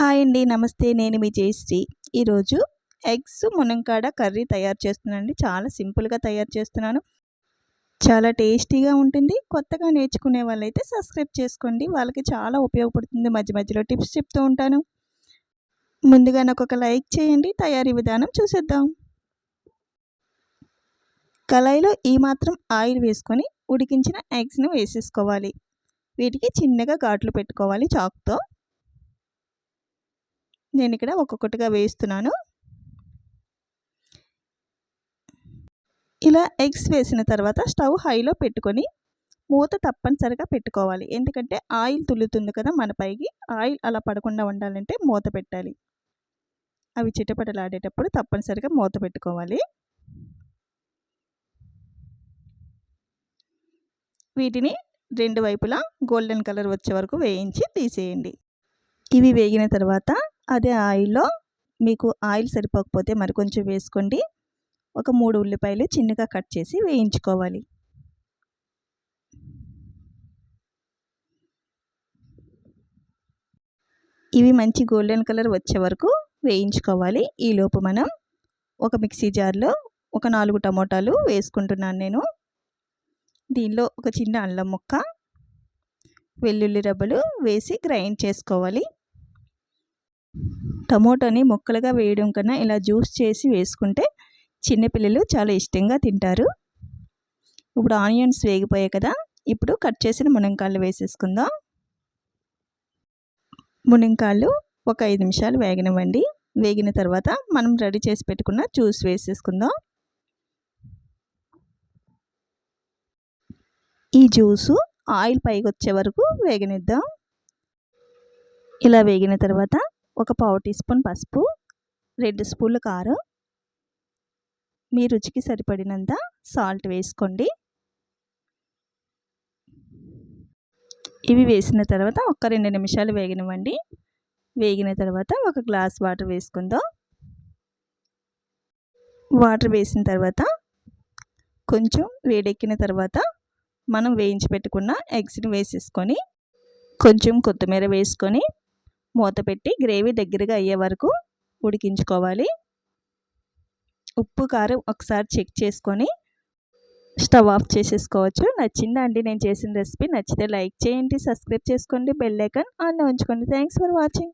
Hi అండి, నమస్తే. నేను మీ జయశ్రీ. ఈరోజు ఎగ్స్ మునక్కాడ కర్రీ తయారు చేస్తున్నానండి. చాలా సింపుల్గా తయారు చేస్తున్నాను. చాలా టేస్టీగా ఉంటుంది. కొత్తగా నేర్చుకునే వాళ్ళైతే సబ్స్క్రైబ్ చేసుకోండి. వాళ్ళకి చాలా ఉపయోగపడుతుంది. మధ్య మధ్యలో టిప్స్ చెప్తూ ఉంటాను. ముందుగా నాకు ఒక లైక్ చేయండి. తయారీ విధానం చూసేద్దాం. కళాయిలో ఈ మాత్రం ఆయిల్ వేసుకొని ఉడికించిన ఎగ్స్ను వేసేసుకోవాలి. వీటికి చిన్నగా ఘాట్లు పెట్టుకోవాలి చాకుతో. నేను ఇక్కడ ఒక్కొక్కటిగా వేస్తున్నాను. ఇలా ఎగ్స్ వేసిన తర్వాత స్టవ్ హైలో పెట్టుకొని మూత తప్పనిసరిగా పెట్టుకోవాలి. ఎందుకంటే ఆయిల్ తుల్లుతుంది కదా మన పైకి. ఆయిల్ అలా పడకుండా ఉండాలంటే మూత పెట్టాలి. అవి చిటపటలాడేటప్పుడు తప్పనిసరిగా మూత పెట్టుకోవాలి. వీటిని రెండు వైపులా గోల్డెన్ కలర్ వచ్చే వరకు వేయించి తీసేయండి. ఇవి వేగిన తర్వాత అదే ఆయిల్లో మీకు ఆయిల్ సరిపోకపోతే మరి కొంచెం వేసుకోండి. ఒక 3 ఉల్లిపాయలు చిన్నగా కట్ చేసి వేయించుకోవాలి. ఇవి మంచి గోల్డెన్ కలర్ వచ్చే వరకు వేయించుకోవాలి. ఈలోపు మనం ఒక మిక్సీ జార్లో ఒక 4 టమోటాలు వేసుకుంటున్నాను నేను. దీనిలో ఒక చిన్న అల్లం ముక్క, వెల్లుల్లి రబ్బలు వేసి గ్రైండ్ చేసుకోవాలి. టమోటాని ముక్కలుగా వేయడం కన్నా ఇలా జ్యూస్ చేసి వేసుకుంటే చిన్నపిల్లలు చాలా ఇష్టంగా తింటారు. ఇప్పుడు ఆనియన్స్ వేగిపోయాయి కదా, ఇప్పుడు కట్ చేసిన మునక్కాయలు వేసేసుకుందాం. మునక్కాయలు ఒక 5 నిమిషాలు వేగనివ్వండి. వేగిన తర్వాత మనం రెడీ చేసి పెట్టుకున్న జ్యూస్ వేసేసుకుందాం. ఈ జ్యూసు ఆయిల్ పైకి వచ్చే వరకు వేగనిద్దాం. ఇలా వేగిన తర్వాత ఒక పావు టీ స్పూన్ పసుపు, 2 స్పూన్ల కారం, మీ రుచికి సరిపడినంత సాల్ట్ వేసుకోండి. ఇవి వేసిన తర్వాత ఒక 2 నిమిషాలు వేగనివ్వండి. వేగిన తర్వాత ఒక గ్లాస్ వాటర్ వేసుకుందాం. వాటర్ వేసిన తర్వాత కొంచెం వేడెక్కిన తర్వాత మనం వేయించి పెట్టుకున్న ఎగ్స్ని వేసేసుకొని కొంచెం కొత్తిమీర వేసుకొని మూత పెట్టి గ్రేవీ దగ్గరగా అయ్యే వరకు ఉడికించుకోవాలి. ఉప్పు కారం ఒకసారి చెక్ చేసుకొని స్టవ్ ఆఫ్ చేసేసుకోవచ్చు. నచ్చిందా అండి నేను చేసిన రెసిపీ? నచ్చితే లైక్ చేయండి, సబ్స్క్రైబ్ చేసుకోండి, బెల్ ఐకాన్ ఆన్లో ఉంచుకోండి. Thanks for watching.